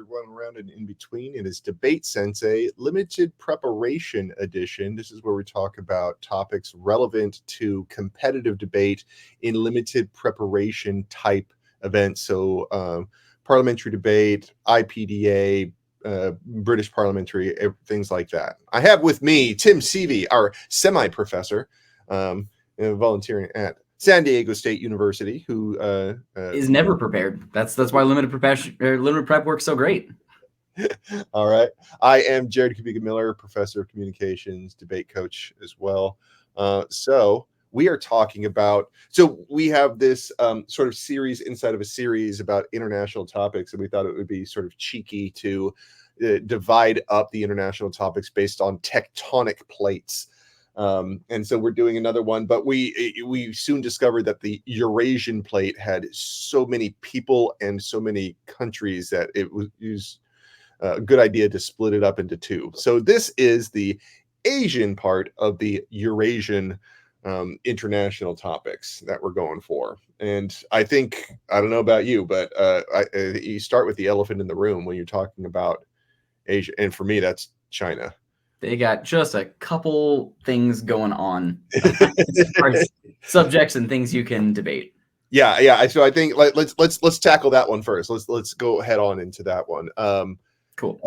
everyone around and in between. It is Debate Sensei Limited Preparation Edition. This is where we talk about topics relevant to competitive debate in limited preparation type events. So parliamentary debate, IPDA, British parliamentary, things like that. I have with me Tim Seavey, our semi-professor, volunteering at San Diego State University, who is never prepared. That's why limited prep works so great. All right. I am Jared Kubica Miller, professor of communications, debate coach as well. So we are talking about, so we have this sort of series inside of a series about international topics, and we thought it would be sort of cheeky to divide up the international topics based on tectonic plates. And so we're doing another one, but we soon discovered that the Eurasian plate had so many people and so many countries that it was a good idea to split it up into two. So this is the Asian part of the Eurasian international topics that we're going for. And I think, I don't know about you, but you start with the elephant in the room when you're talking about Asia. And for me, that's China. They got just a couple things going on as far as subjects and things you can debate. Yeah. So I think let's tackle that one first. Let's go head on into that one. Cool.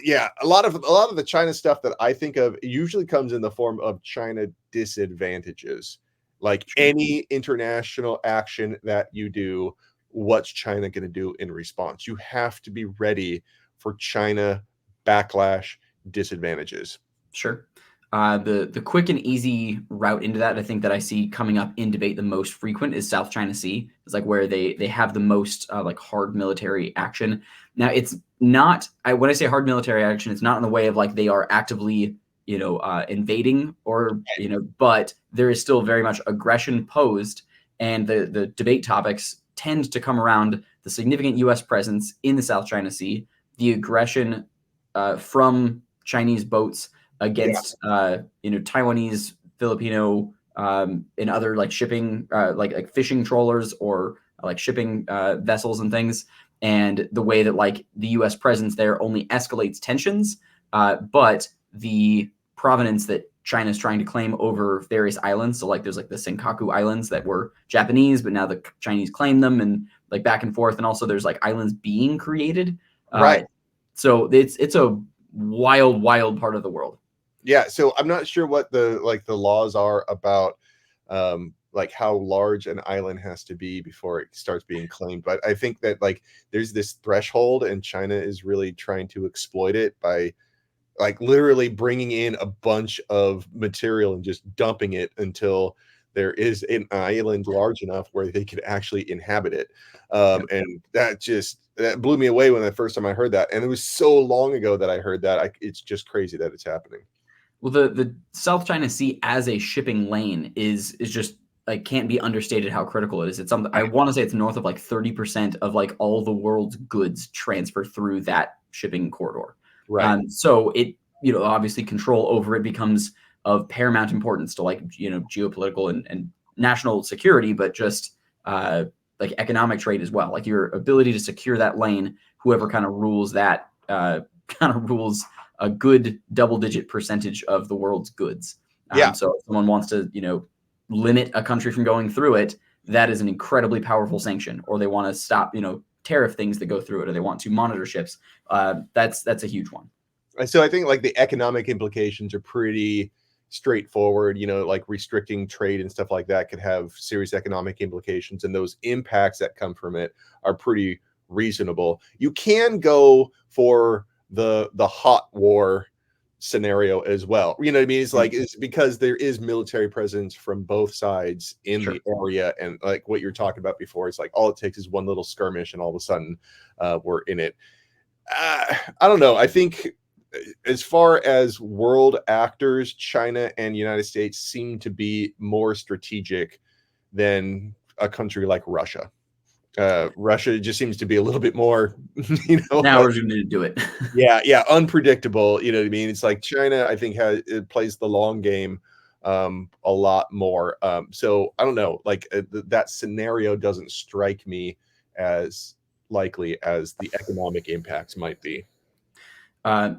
Yeah, a lot of the China stuff that I think of usually comes in the form of China disadvantages. Like any international action that you do, what's China going to do in response? You have to be ready for China backlash disadvantages. Sure. The quick and easy route into that, I think that I see coming up in debate the most frequent is South China Sea. It's like where they have the most like hard military action. Now it's not, when I say hard military action, it's not in the way of like they are actively, invading or, but there is still very much aggression posed, and the debate topics tend to come around the significant U.S. presence in the South China Sea, the aggression from Chinese boats against Taiwanese, Filipino, and other like shipping like fishing trawlers or like shipping vessels and things, and the way that like the US presence there only escalates tensions, but the provenance that China is trying to claim over various islands, so like there's like the Senkaku Islands that were Japanese but now the Chinese claim them, and like back and forth, and also there's like islands being created, right? So it's a wild part of the world. Yeah, so I'm not sure what the laws are about like how large an island has to be before it starts being claimed, but I think that like there's this threshold, and China is really trying to exploit it by like literally bringing in a bunch of material and just dumping it until there is an island large enough where they could actually inhabit it. And that blew me away when the first time I heard that. And it was so long ago that I heard that. It's just crazy that it's happening. Well, the South China Sea as a shipping lane is just like can't be understated how critical it is. It's something I want to say it's north of like 30% of like all the world's goods transfer through that shipping corridor. Right. So it, obviously control over it becomes of paramount importance to like, geopolitical and national security, but just like economic trade as well. Like your ability to secure that lane, whoever kind of rules that kind of rules a good double-digit percentage of the world's goods. So if someone wants to, limit a country from going through it, that is an incredibly powerful sanction. Or they want to stop, tariff things that go through it, or they want to monitor ships. That's a huge one. So I think like the economic implications are pretty straightforward. Like restricting trade and stuff like that could have serious economic implications, and those impacts that come from it are pretty reasonable. You can go for the hot war scenario as well. You know what I mean? It's like, it's because there is military presence from both sides in the area, and like what you're talking about before, it's like all it takes is one little skirmish and all of a sudden we're in it. I don't know. I think as far as world actors, China and United States seem to be more strategic than a country like Russia. Russia just seems to be a little bit more, now we're going to do it. yeah, unpredictable. You know what I mean? It's like China, I think, it plays the long game a lot more. So I don't know, like that scenario doesn't strike me as likely as the economic impacts might be.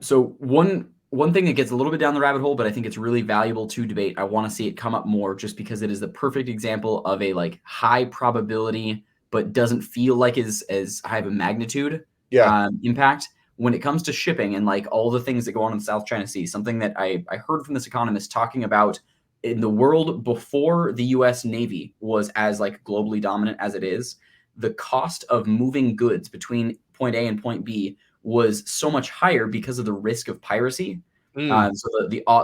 So one thing that gets a little bit down the rabbit hole, but I think it's really valuable to debate. I want to see it come up more just because it is the perfect example of a like high probability, but doesn't feel like is as high of a magnitude Yeah. impact when it comes to shipping and like all the things that go on in the South China Sea. Something that I heard from this economist talking about in the world before the U.S. Navy was as like globally dominant as it is, the cost of moving goods between point A and point B was so much higher because of the risk of piracy. Mm. So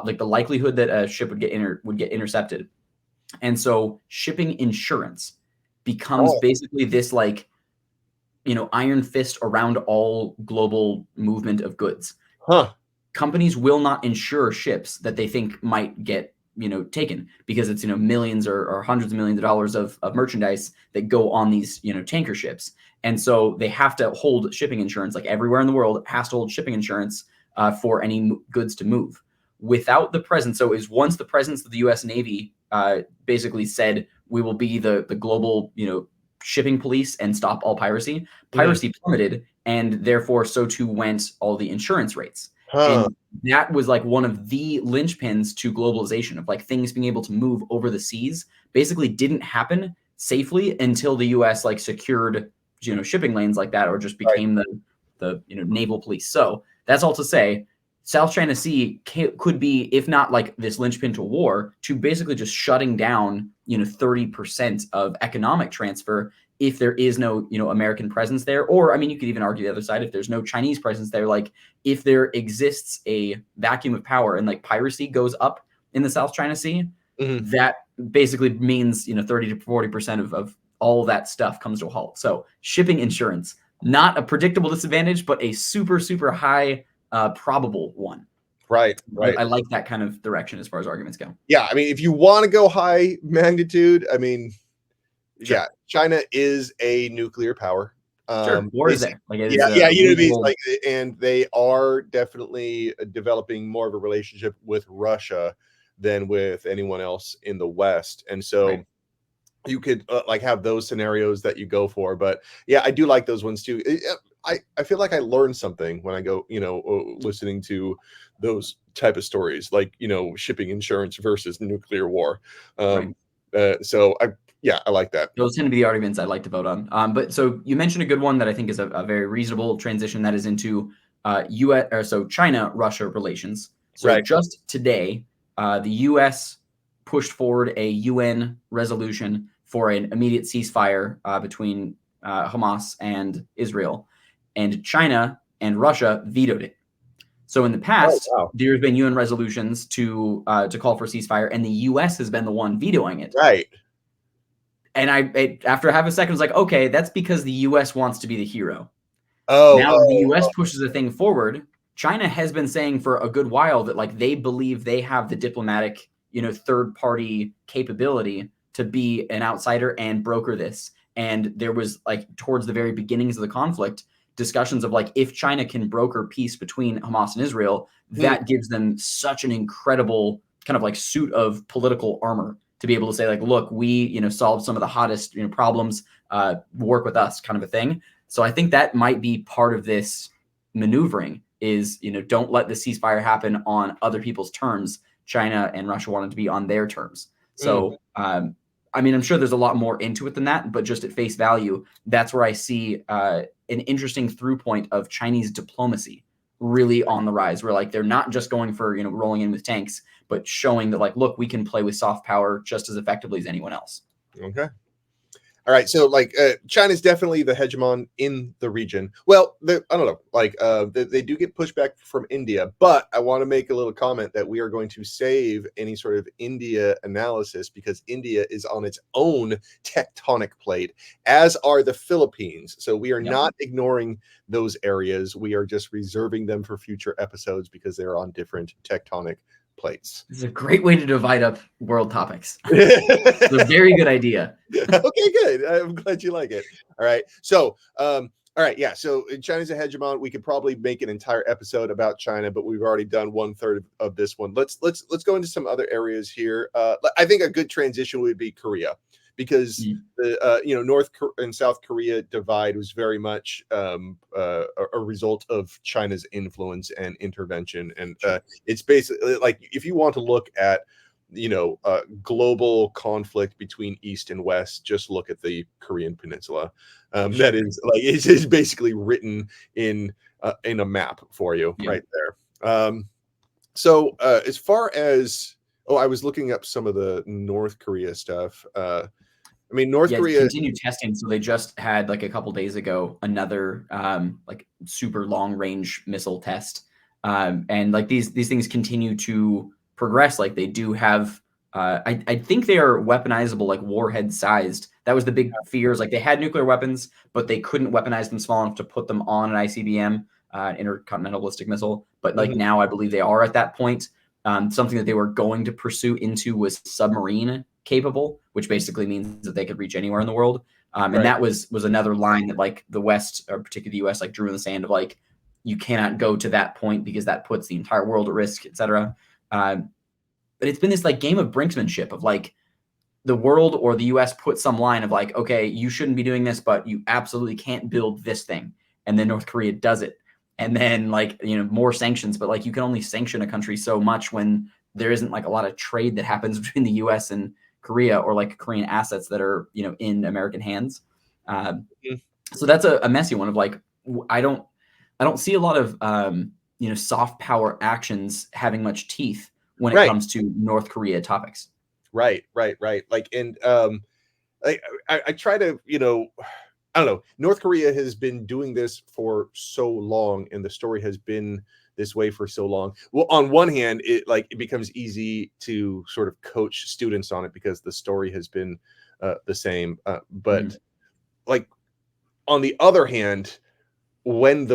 like the likelihood that a ship would get intercepted, and so shipping insurance becomes Oh, basically this like iron fist around all global movement of goods. huh. Companies will not insure ships that they think might get taken because it's millions or hundreds of millions of dollars of merchandise that go on these tanker ships, and so they have to hold shipping insurance. Like everywhere in the world has to hold shipping insurance for any goods to move. Without the presence, so is once the presence of the U.S. Navy basically said we will be the global shipping police and stop all piracy. Mm. Piracy plummeted, and therefore so too went all the insurance rates. Huh. And that was like one of the linchpins to globalization of like things being able to move over the seas basically didn't happen safely until the US like secured shipping lanes like that or just Right. became the naval police. So that's all to say South China Sea could be, if not like this linchpin to war, to basically just shutting down 30% of economic transfer if there is no American presence there. Or I mean you could even argue the other side, if there's no Chinese presence there, like if there exists a vacuum of power and like piracy goes up in the South China Sea, Mhm. that basically means 30 to 40% of all that stuff comes to a halt. So shipping insurance, not a predictable disadvantage, but a super super high probable one. Right. Right. I like that kind of direction as far as arguments go. Yeah. I mean, if you want to go high magnitude, I mean, yeah, Sure, China is a nuclear power. sure. War is Basic. there. Like it is Yeah, yeah, a you know what I mean? It's reasonable. like, and they are definitely developing more of a relationship with Russia than with anyone else in the West. And so Right. you could like have those scenarios that you go for. But yeah, I do like those ones too. I feel like I learned something when I go, listening to those type of stories, like, shipping insurance versus nuclear war. Right. Um, so yeah, I like that. Those tend to be the arguments I'd like to vote on. But so you mentioned a good one that I think is a very reasonable transition that is into U.S. or so China-Russia relations. So Right. just today, the U.S. pushed forward a UN resolution for an immediate ceasefire between Hamas and Israel, and China and Russia vetoed it. So in the Oh, past, wow. there's been UN resolutions to call for ceasefire, and the U.S. has been the one vetoing it. Right. And after half a second, I was like, okay, that's because the U.S. wants to be the hero. Oh, Now that the oh, U.S. pushes the thing forward, China has been saying for a good while that like they believe they have the diplomatic, third party capability to be an outsider and broker this. And there was like towards the very beginnings of the conflict, discussions of like if China can broker peace between Hamas and Israel, mm, that gives them such an incredible kind of like suit of political armor to be able to say like, look, we solve some of the hottest problems, work with us, kind of a thing. So I think that might be part of this maneuvering is, don't let the ceasefire happen on other people's terms. China and Russia wanted to be on their terms. mm, So, I mean, I'm sure there's a lot more into it than that, but just at face value, that's where I see an interesting through point of Chinese diplomacy really on the rise, where like they're not just going for, rolling in with tanks, but showing that like, look, we can play with soft power just as effectively as anyone else. okay. All right, so like China's definitely the hegemon in the region. Well, I don't know, like they do get pushback from India, but I want to make a little comment that we are going to save any sort of India analysis because India is on its own tectonic plate, as are the Philippines. So we are Yep. not ignoring those areas. We are just reserving them for future episodes because they're on different tectonic plates. This is a great way to divide up world topics. It's a very good idea. Okay, good. I'm glad you like it. All right. So, all right, yeah. So China's a hegemon. We could probably make an entire episode about China, but we've already done 1/3 of this one. Let's go into some other areas here. I think a good transition would be Korea, because Mm. the and South Korea divide was very much a result of China's influence and intervention, and Sure. it's basically like if you want to look at global conflict between East and West, just look at the Korean Peninsula. Sure. That is like it's basically written in a map for you Yeah. right there. So as far as I was looking up some of the North Korea stuff. I mean, North Yeah, Korea. continued testing. So they just had like a couple days ago another like super long range missile test, and like these things continue to progress. Like they do have, I think they are weaponizable, like warhead sized. That was the big fears. Like they had nuclear weapons, but they couldn't weaponize them small enough to put them on an ICBM, intercontinental ballistic missile. But like Mhm. now, I believe they are at that point. Something that they were going to pursue into was submarine capable, which basically means that they could reach anywhere in the world. And Right. that was another line that like the West, or particularly the US, like drew in the sand of like, you cannot go to that point because that puts the entire world at risk, etc. But it's been this like game of brinksmanship of like the world or the US put some line of like, okay, you shouldn't be doing this, but you absolutely can't build this thing. And then North Korea does it. And then like, more sanctions, but like you can only sanction a country so much when there isn't like a lot of trade that happens between the US and Korea, or like Korean assets that are, in American hands. Mhm. So that's a messy one of like, I don't see a lot of, soft power actions having much teeth when it Right. comes to North Korea topics. Right. Like, and I try to, I don't know. North Korea has been doing this for so long, and the story has been this way for so long. Well, on one hand, it becomes easy to sort of coach students on it because the story has been the same. But Mhm. like on the other hand, when does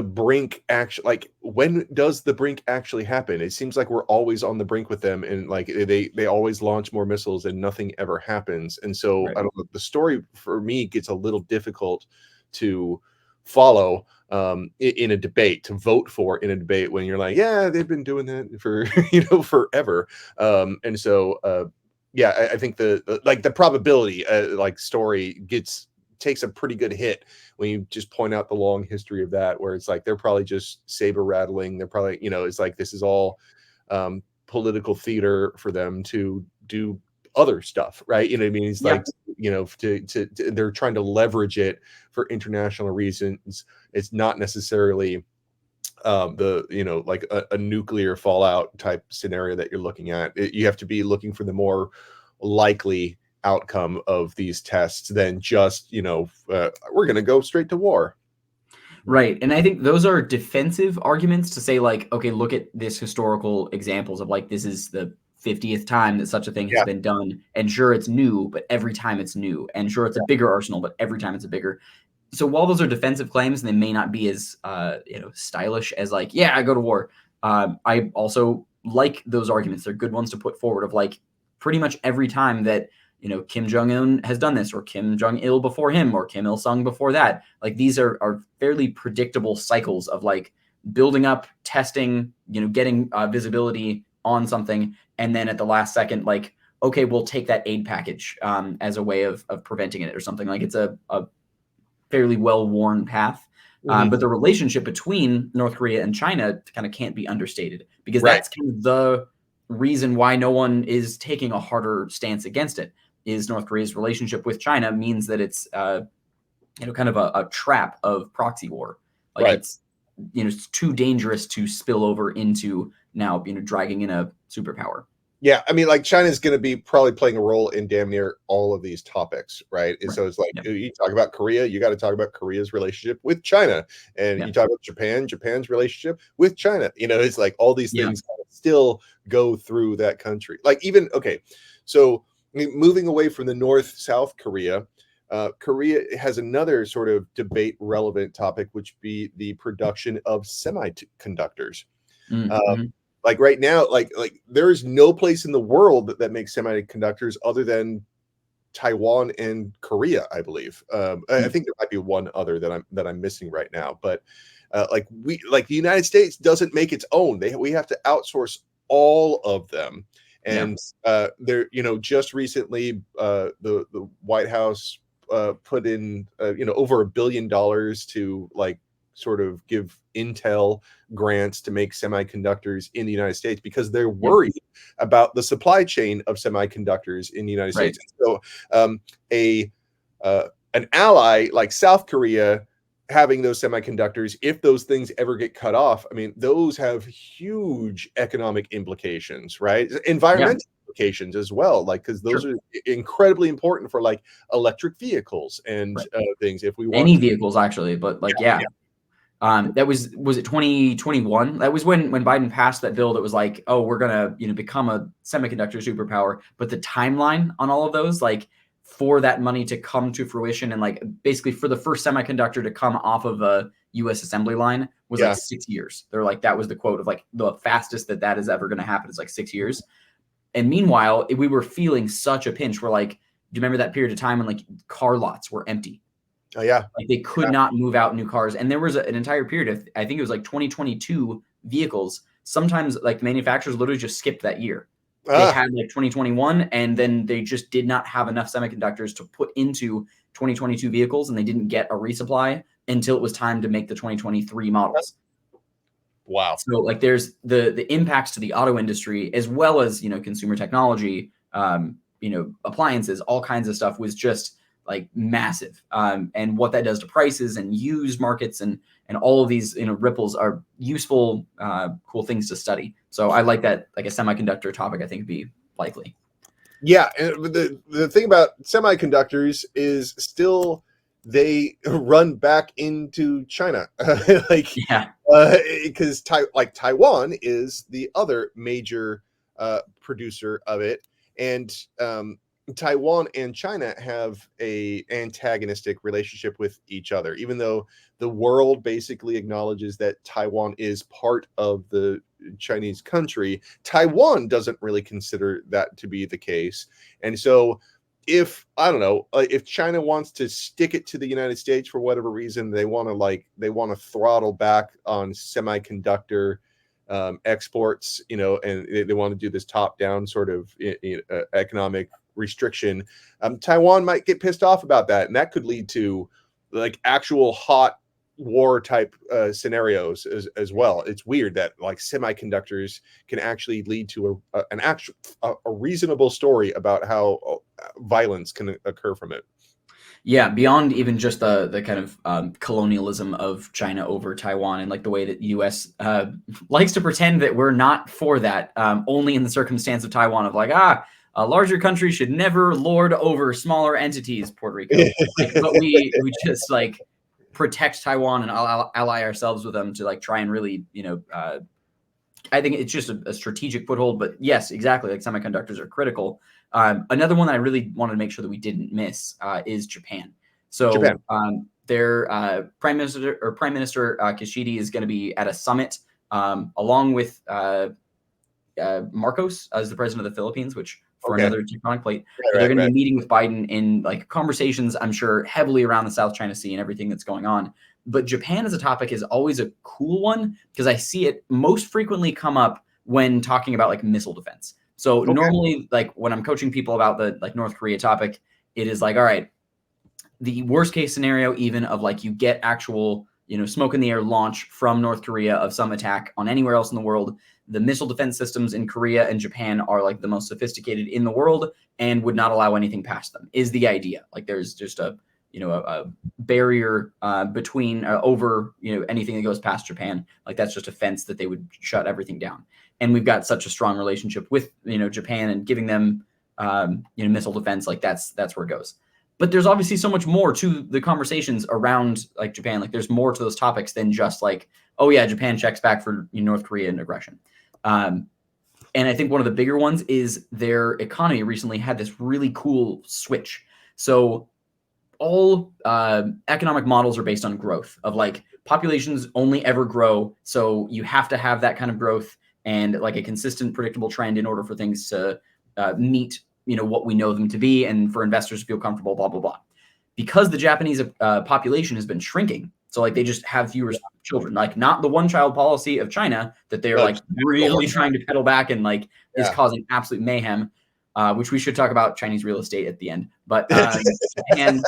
the brink actually happen? It seems like we're always on the brink with them, and like they always launch more missiles and nothing ever happens. And so Right. I don't know, the story for me gets a little difficult to follow in a debate, to vote for in a debate, when you're like, yeah, they've been doing that for forever. And so yeah, I think the probability like story takes a pretty good hit when you just point out the long history of that, where it's like they're probably just saber rattling. They're probably, it's like this is all political theater for them to do other stuff, right? You know what I mean? It's Yeah. like, they're trying to leverage it for international reasons. It's not necessarily like a nuclear fallout type scenario that you're looking at. You have to be looking for the more likely outcome of these tests than just we're going to go straight to war. Right. And I think those are defensive arguments to say, like, okay, look at this historical examples of like, this is the 50th time that such a thing has Yeah. been done. And sure, it's new, but every time it's new. And sure, it's a bigger arsenal, but every time it's a bigger. So while those are defensive claims and they may not be as, stylish as like, yeah, I go to war. I also like those arguments. They're good ones to put forward of like pretty much every time that, Kim Jong Un has done this, or Kim Jong Il before him, or Kim Il Sung before that. Like these are fairly predictable cycles of like building up, testing, getting visibility on something, and then at the last second, like, okay, we'll take that aid package as a way of preventing it or something. Like it's a fairly well-worn path. Mhm. But the relationship between North Korea and China kind of can't be understated, because Right. that's kind of the reason why no one is taking a harder stance against it. Is North Korea's relationship with China means that it's kind of a trap of proxy war. Like Right. it's too dangerous to spill over into now dragging in a superpower. Yeah, I mean, like China's going to be probably playing a role in damn near all of these topics, right? And Right. so it's like Yeah. you talk about Korea, you got to talk about Korea's relationship with China, and Yeah. you talk about Japan, Japan's relationship with China. It's like all these Yeah. things kind of still go through that country. Like even okay, so moving away from the North-South Korea, Korea has another sort of debate relevant topic, which be the production of semiconductors. Mm-hmm. Like right now, like there is no place in the world that makes semiconductors other than Taiwan and Korea, I believe. I Mm. think there might be one other that I'm missing right now, but like the United States doesn't make its own. We have to outsource all of them, Yeah. And there, just recently, the White House put in, over $1 billion to like sort of give Intel grants to make semiconductors in the United States because they're Yep. worried about the supply chain of semiconductors in the United Right. States. So, a an ally like South Korea having those semiconductors, if those things ever get cut off, I mean, those have huge economic implications, right? Yeah. Environmental implications as well, like because those Sure. are incredibly important for like electric vehicles and Right. things. If we want Any to, vehicles actually, but like, yeah, yeah. That was it 2021? That was when Biden passed that bill that was like, oh, we're gonna become a semiconductor superpower. But the timeline on all of those, like for that money to come to fruition, and like basically for the first semiconductor to come off of a U.S. assembly line was like yeah, 6 years. They're like that was the quote of like the fastest that is ever going to happen is like 6 years. And meanwhile, we were feeling such a pinch. We're like, do you remember that period of time when like car lots were empty? oh yeah, Like they could not move out new cars. And there was an entire period of, I think it was like 2022 vehicles. Sometimes like manufacturers literally just skipped that year. They ah, had like 2021 and then they just did not have enough semiconductors to put into 2022 vehicles and they didn't get a resupply until it was time to make the 2023 models. wow, So like there's the impacts to the auto industry as well as, consumer technology, appliances, all kinds of stuff was just like massive. And what that does to prices and used markets and all of these, ripples are useful, cool things to study. So I like that, like a semiconductor topic, I think would be likely. yeah. And the thing about semiconductors is still they run back into China, like Yeah. because Taiwan is the other major producer of it, and Taiwan and China have a antagonistic relationship with each other, even though the world basically acknowledges that Taiwan is part of the Chinese country. Taiwan doesn't really consider that to be the case, and so if I don't know, if China wants to stick it to the United States for whatever reason, they want to throttle back on semiconductor exports, and they want to do this top down sort of economic restriction. Taiwan might get pissed off about that, and that could lead to like actual hot war type scenarios as well. It's weird that like semiconductors can actually lead to a reasonable story about how violence can occur from it. Yeah, beyond even just the kind of colonialism of China over Taiwan and like the way that the U.S. Likes to pretend that we're not for that, only in the circumstance of Taiwan of like, a larger country should never lord over smaller entities, Puerto Rico. Like, but we just like protect Taiwan and ally ourselves with them to like try and really, I think it's just a strategic foothold. But yes, exactly. Like semiconductors are critical. Another one that I really wanted to make sure that we didn't miss is Japan. Japan. So their Prime Minister Kishida is going to be at a summit along with Marcos as the president of the Philippines, which for Okay. another tectonic plate. Right, But they're right, going to right. be meeting with Biden in like conversations, I'm sure, heavily around the South China Sea and everything that's going on. But Japan as a topic is always a cool one because I see it most frequently come up when talking about like missile defense. So Okay. normally, like when I'm coaching people about the like North Korea topic, it is like, all right, the worst case scenario, even of like you get actual, smoke in the air launch from North Korea of some attack on anywhere else in the world. The missile defense systems in Korea and Japan are like the most sophisticated in the world and would not allow anything past them is the idea. Like there's just a barrier between over, anything that goes past Japan. Like that's just a fence that they would shut everything down. And we've got such a strong relationship with, Japan and giving them, missile defense. Like that's where it goes. But there's obviously so much more to the conversations around like Japan. Like there's more to those topics than just like, oh yeah, Japan checks back for North Korean aggression. And I think one of the bigger ones is their economy recently had this really cool switch. So all economic models are based on growth of like populations only ever grow. So you have to have that kind of growth and like a consistent, predictable trend in order for things to meet what we know them to be and for investors to feel comfortable, blah, blah, blah. Because the Japanese population has been shrinking, So like they just have fewer children, like not the one child policy of China that they're like really trying to pedal back and like is causing absolute mayhem, which we should talk about Chinese real estate at the end. But Japan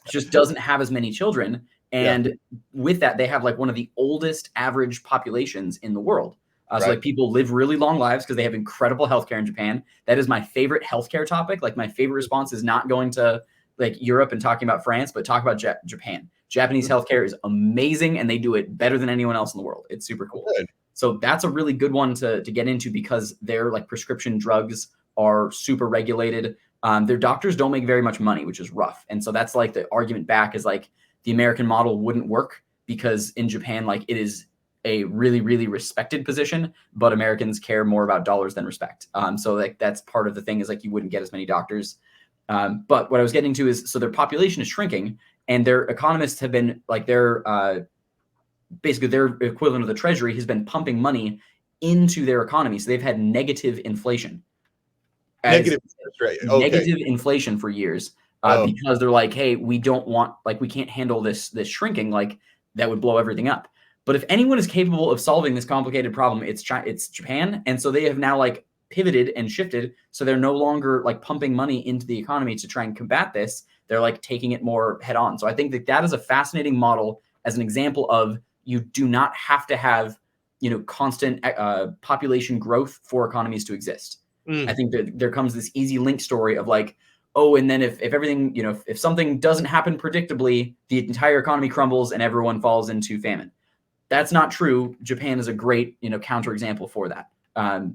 just doesn't have as many children. And with that, they have like one of the oldest average populations in the world. So like people live really long lives because they have incredible healthcare in Japan. That is my favorite healthcare topic. Like my favorite response is not going to like Europe and talking about France, but talk about Japan. Japanese healthcare is amazing and they do it better than anyone else in the world. It's super cool. Good. So that's a really good one to get into because their like prescription drugs are super regulated. Their doctors don't make very much money, which is rough. And so that's like the argument back is like the American model wouldn't work because in Japan, like it is a really, really respected position, but Americans care more about dollars than respect. So like that's part of the thing is like you wouldn't get as many doctors. But what I was getting to is so their population is shrinking and their economists have been like basically their equivalent of the treasury has been pumping money into their economy. So they've had negative inflation. Negative inflation for years because they're like, hey, we don't want, like, we can't handle this shrinking, like that would blow everything up. But if anyone is capable of solving this complicated problem, it's Japan. And so they have now like pivoted and shifted. So they're no longer like pumping money into the economy to try and combat this. They're like taking it more head on. So I think that is a fascinating model as an example of you do not have to have, constant population growth for economies to exist. I think that there comes this easy link story of like, oh, and then if everything, if something doesn't happen predictably, the entire economy crumbles and everyone falls into famine. That's not true. Japan is a great, counterexample for that.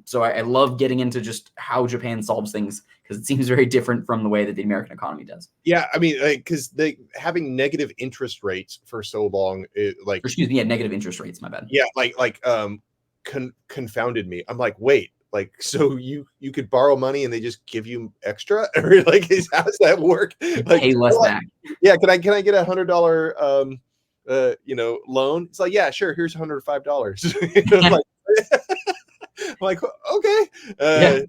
So I love getting into just how Japan solves things because it seems very different from the way that the American economy does. Yeah, I mean, because they having negative interest rates for so long, negative interest rates. My bad. Yeah, confounded me. I'm like, wait, like so you could borrow money and they just give you extra, or like how does that work? Like pay less back. Yeah, can I get $100 loan? It's like, yeah, sure, here's $105. Like, okay,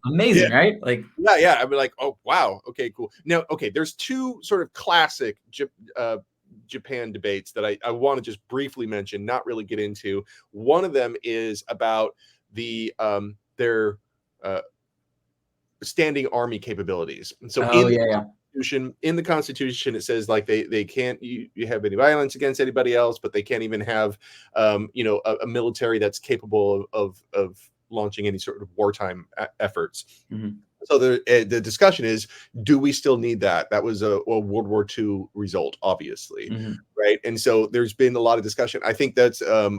amazing, right? Like, yeah. I mean, like, oh wow, okay, cool. Now, okay, there's two sort of classic Japan debates that I want to just briefly mention, not really get into. One of them is about their standing army capabilities. And so in the Constitution, it says like they can't you have any violence against anybody else, but they can't even have a military that's capable of launching any sort of wartime efforts. Mm-hmm. So the discussion is, do we still need that? That was a World War II result, obviously, right? And so there's been a lot of discussion. I think that's a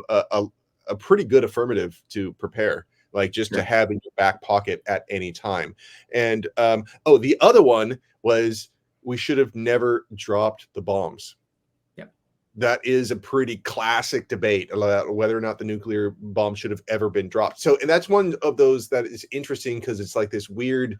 pretty good affirmative to prepare, like just to have in your back pocket at any time. And the other one was we should have never dropped the bombs. That is a pretty classic debate about whether or not the nuclear bomb should have ever been dropped. So, and that's one of those that is interesting because it's like this weird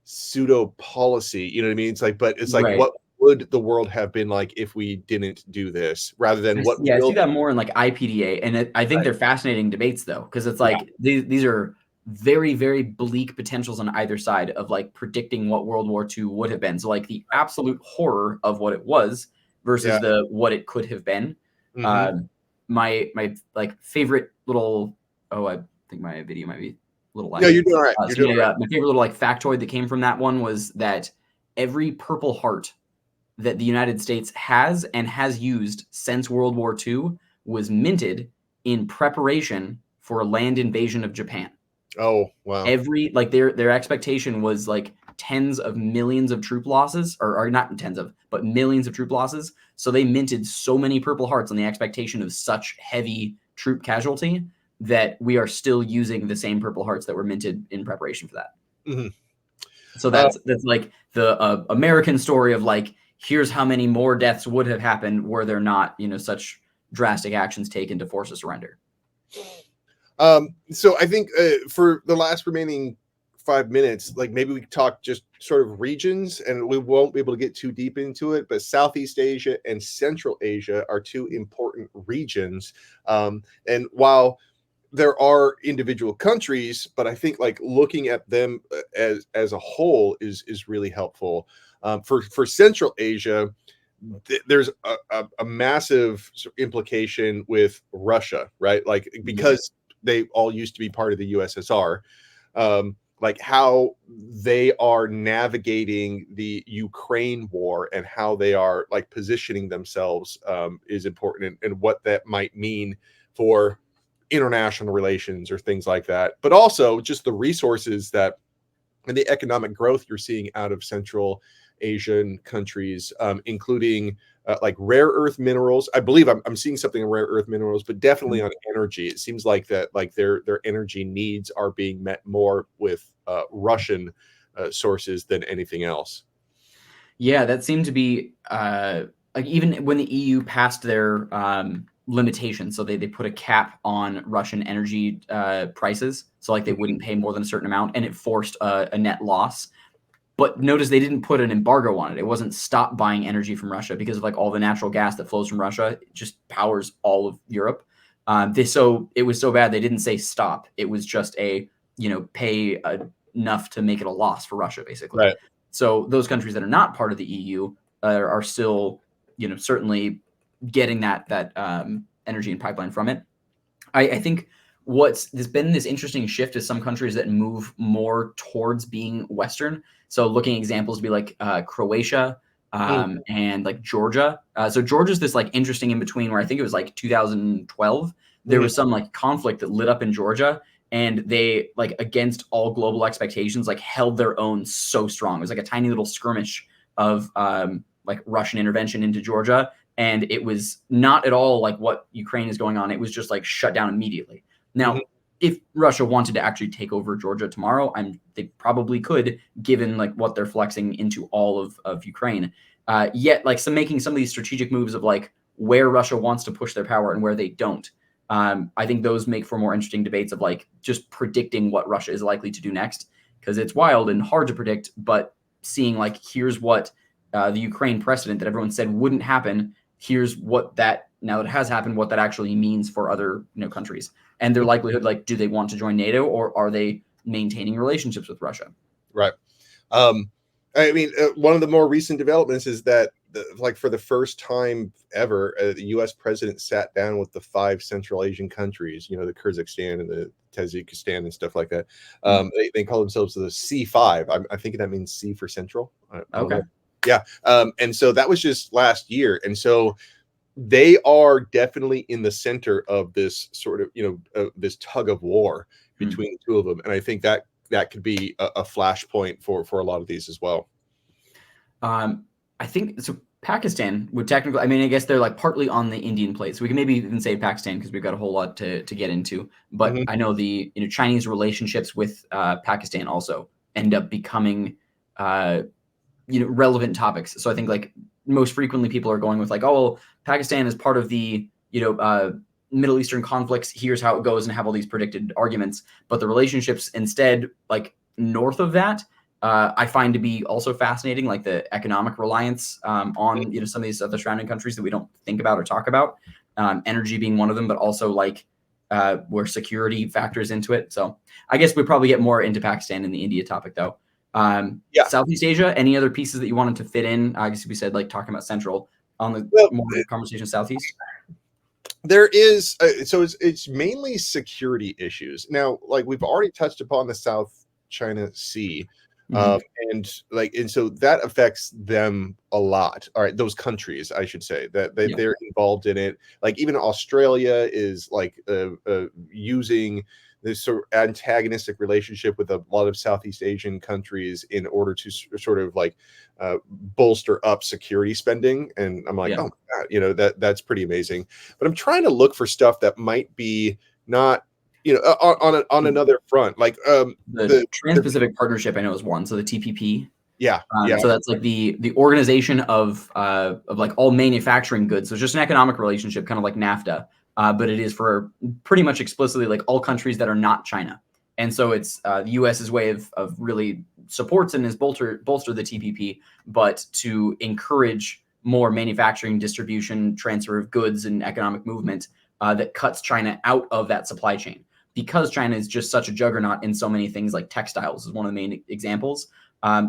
pseudo policy. You know what I mean? It's like, but it's like, what would the world have been like if we didn't do this, rather than what? Yeah, I see that more in like IPDA, and I think they're fascinating debates though, because it's like these are very, very bleak potentials on either side of like predicting what World War II would have been. So like the absolute horror of what it was versus what it could have been. Mm-hmm. My like favorite little I think my video might be a little loud. No, you're doing all right. My favorite little like factoid that came from that one was that every Purple Heart that the United States has and has used since World War II was minted in preparation for a land invasion of Japan. Oh, wow. Their expectation was like tens of millions of troop losses, or not tens of, but millions of troop losses. So they minted so many Purple Hearts on the expectation of such heavy troop casualty that we are still using the same Purple Hearts that were minted in preparation for that. Mm-hmm. So that's like the American story of like, here's how many more deaths would have happened were there not, such drastic actions taken to force a surrender. So I think for the last remaining 5 minutes, like maybe we talk just sort of regions, and we won't be able to get too deep into it, but Southeast Asia and Central Asia are two important regions. And while there are individual countries, but I think like looking at them as a whole is really helpful. For Central Asia, there's a massive implication with Russia, right? Like because they all used to be part of the USSR, like how they are navigating the Ukraine war and how they are like positioning themselves is important, and what that might mean for international relations or things like that. But also just the resources that and the economic growth you're seeing out of Central Asian countries, including like rare earth minerals. I believe I'm seeing something in rare earth minerals, but definitely on energy. It seems like that like their energy needs are being met more with Russian sources than anything else. Yeah, that seemed to be like even when the EU passed their limitations, so they put a cap on Russian energy prices, so like they wouldn't pay more than a certain amount, and it forced a net loss. But notice they didn't put an embargo on it. It wasn't stop buying energy from Russia because of like all the natural gas that flows from Russia. It just powers all of Europe. So it was so bad they didn't say stop. It was just pay enough to make it a loss for Russia, basically. Right. So those countries that are not part of the EU are still certainly getting that energy and pipeline from it. I think there's been this interesting shift is some countries that move more towards being Western. So looking at examples would be like Croatia and like Georgia. So Georgia's this like interesting in between where I think it was like 2012. There was some like conflict that lit up in Georgia, and they like against all global expectations like held their own so strong. It was like a tiny little skirmish of like Russian intervention into Georgia, and it was not at all like what Ukraine is going on. It was just like shut down immediately. Now, if Russia wanted to actually take over Georgia tomorrow, they probably could, given like what they're flexing into all of Ukraine. Yet, like making some of these strategic moves of like where Russia wants to push their power and where they don't. I think those make for more interesting debates of like just predicting what Russia is likely to do next, because it's wild and hard to predict. But seeing like here's what the Ukraine precedent that everyone said wouldn't happen. Here's what that now that it has happened, what that actually means for other countries and their likelihood. Like, do they want to join NATO or are they maintaining relationships with Russia? Right. I mean, one of the more recent developments is that, like, for the first time ever, the U.S. president sat down with the 5 Central Asian countries, the Kyrgyzstan and the Tajikistan and stuff like that. They call themselves the C5. I think that means C for Central. I don't know. Yeah. And so that was just last year. And so they are definitely in the center of this sort of, this tug of war between the two of them. And I think that could be a flashpoint for a lot of these as well. I think so. Pakistan would technically, I mean, I guess they're like partly on the Indian plate. So we can maybe even say Pakistan because we've got a whole lot to get into. But I know the Chinese relationships with Pakistan also end up becoming relevant topics. So I think like most frequently people are going with like, oh, well, Pakistan is part of the Middle Eastern conflicts. Here's how it goes, and have all these predicted arguments. But the relationships instead, like north of that, I find to be also fascinating, like the economic reliance on some of these other surrounding countries that we don't think about or talk about. Energy being one of them, but also like where security factors into it. So I guess we probably get more into Pakistan in the India topic, though. Southeast Asia. Any other pieces that you wanted to fit in? I guess we said like talking about Central on the more conversation Southeast. There is so it's mainly security issues. Now, like we've already touched upon the South China Sea. And so that affects them a lot. All right, those countries, I should say, that they're involved in it. Like even Australia is like using this sort of antagonistic relationship with a lot of Southeast Asian countries in order to sort of like bolster up security spending. And I'm like, oh my God, that's pretty amazing. But I'm trying to look for stuff that might be not, on another front, like the Trans-Pacific Partnership, I know is one. So the TPP. Yeah. So that's like the organization of like all manufacturing goods. So it's just an economic relationship, kind of like NAFTA, but it is for pretty much explicitly like all countries that are not China. And so it's the U.S.'s way of really supports and is bolster the TPP, but to encourage more manufacturing, distribution, transfer of goods, and economic movement that cuts China out of that supply chain. Because China is just such a juggernaut in so many things, like textiles is one of the main examples.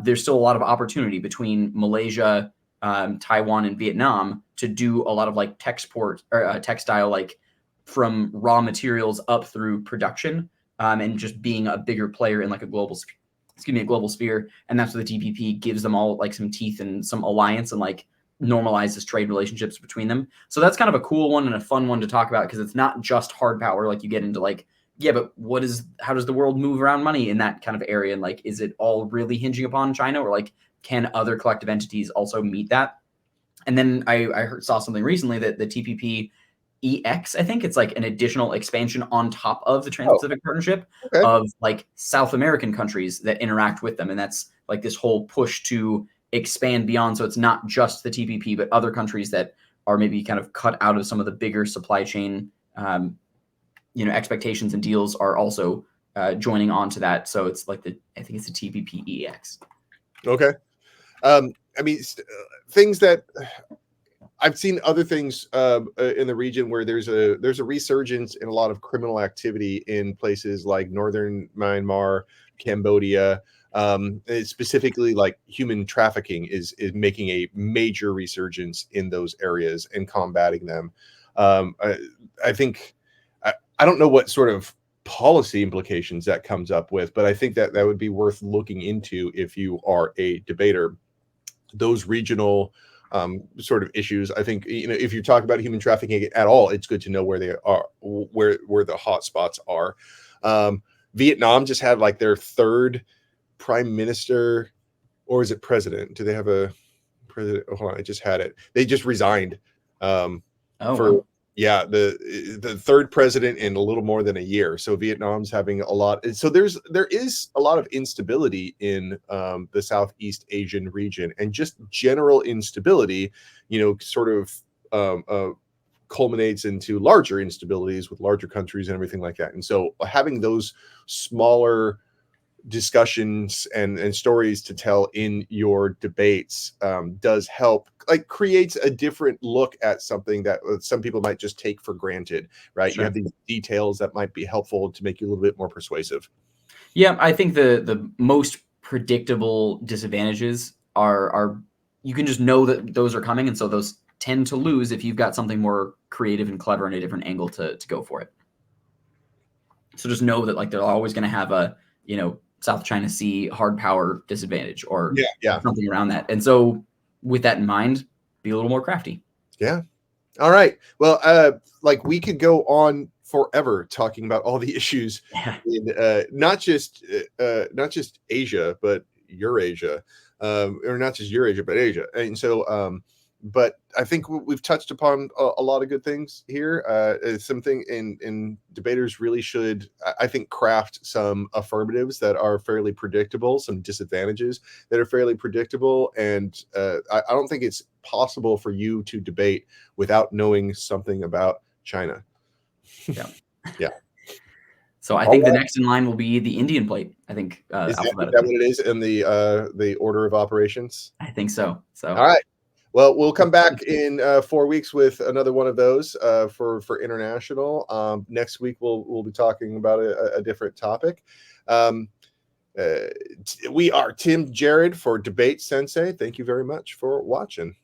There's still a lot of opportunity between Malaysia, Taiwan and Vietnam to do a lot of like textile, like from raw materials up through production, and just being a bigger player in like a global sphere. And that's what the TPP gives them all like some teeth and some alliance and like normalizes trade relationships between them. So that's kind of a cool one and a fun one to talk about, because it's not just hard power. Like you get into like, yeah, but how does the world move around money in that kind of area? And like, is it all really hinging upon China, or like, can other collective entities also meet that? And then I saw something recently that the TPP EX, I think it's like an additional expansion on top of the Oh, Trans-Pacific Partnership okay. of like South American countries that interact with them. And that's like this whole push to expand beyond. So it's not just the TPP, but other countries that are maybe kind of cut out of some of the bigger supply chain, expectations and deals are also joining on to that. So it's like I think it's the TPP EX. Okay. I mean, things that I've seen other things in the region where there's a resurgence in a lot of criminal activity in places like northern Myanmar, Cambodia. Specifically, like human trafficking is making a major resurgence in those areas and combating them. I think I don't know what sort of policy implications that comes up with, but I think that would be worth looking into if you are a debater. Those regional sort of issues. I think, if you talk about human trafficking at all, it's good to know where they are, where the hot spots are. Vietnam just had like their third prime minister, or is it president? Do they have a president? Hold on, I just had it. They just resigned. Wow. Yeah, the third president in a little more than a year. So Vietnam's having a lot. So there is a lot of instability in the Southeast Asian region, and just general instability, sort of culminates into larger instabilities with larger countries and everything like that. And so having those smaller discussions and stories to tell in your debates does help, like creates a different look at something that some people might just take for granted, right? Sure. You have these details that might be helpful to make you a little bit more persuasive. Yeah, I think the most predictable disadvantages are you can just know that those are coming, and so those tend to lose if you've got something more creative and clever and a different angle to go for it. So just know that like they're always going to have a South China Sea hard power disadvantage or Yeah. something around that, and so with that in mind, be a little more crafty. Yeah. All right. Well, like we could go on forever talking about all the issues in not just Asia, but Eurasia, or not just Eurasia, but Asia. And so, but I think we've touched upon a lot of good things here. It's something in debaters really should, I think, craft some affirmatives that are fairly predictable, some disadvantages that are fairly predictable. And I don't think it's possible for you to debate without knowing something about China. Yeah. Yeah. So I think the next in line will be the Indian plate. I think Is that what alphabetically. it is in the order of operations? I think so. So All right. Well, we'll come back in 4 weeks with another one of those for international. Next week we'll be talking about a different topic. We are Tim Jared for DebateSensei. Thank you very much for watching.